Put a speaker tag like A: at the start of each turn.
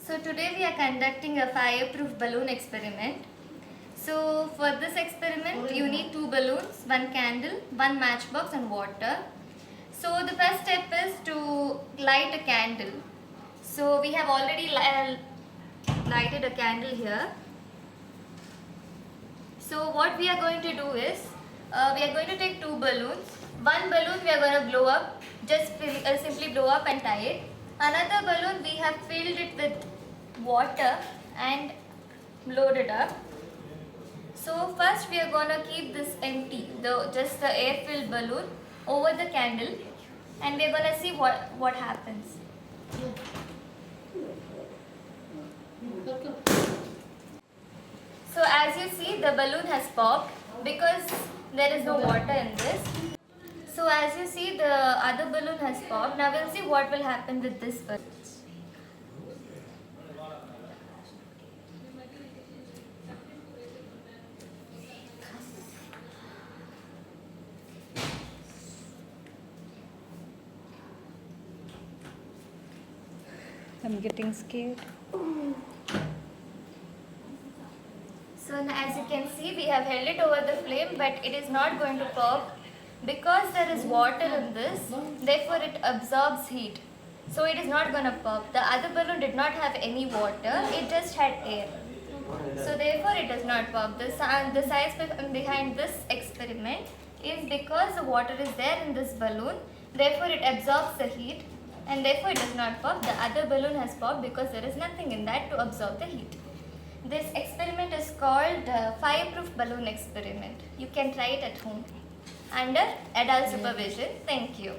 A: So today we are conducting a fireproof balloon experiment. So for this experiment you need 2 balloons, 1 candle, 1 matchbox and water. So the first step is to light a candle. So we have already lighted a candle here. So what we are going to do is, we are going to take 2 balloons. One balloon we are going to blow up, just simply blow up and tie it. Another balloon we have filled it with water and loaded up. So first we are going to keep this empty, just the air filled balloon over the candle, and we are going to see what happens. So as you see, the balloon has popped because there is no water in this. So as you see, the other balloon has popped. Now we'll see what will happen with this balloon.
B: I'm getting scared.
A: So now as you can see, we have held it over the flame, but it is not going to pop because there is water in this. Therefore, it absorbs heat. So it is not going to pop. The other balloon did not have any water; it just had air. So therefore, it does not pop. The science behind this experiment is because the water is there in this balloon. Therefore, it absorbs the heat, and therefore it does not pop. The other balloon has popped because there is nothing in that to absorb the heat. This experiment is called fireproof balloon experiment. You can try it at home under adult supervision. Thank you.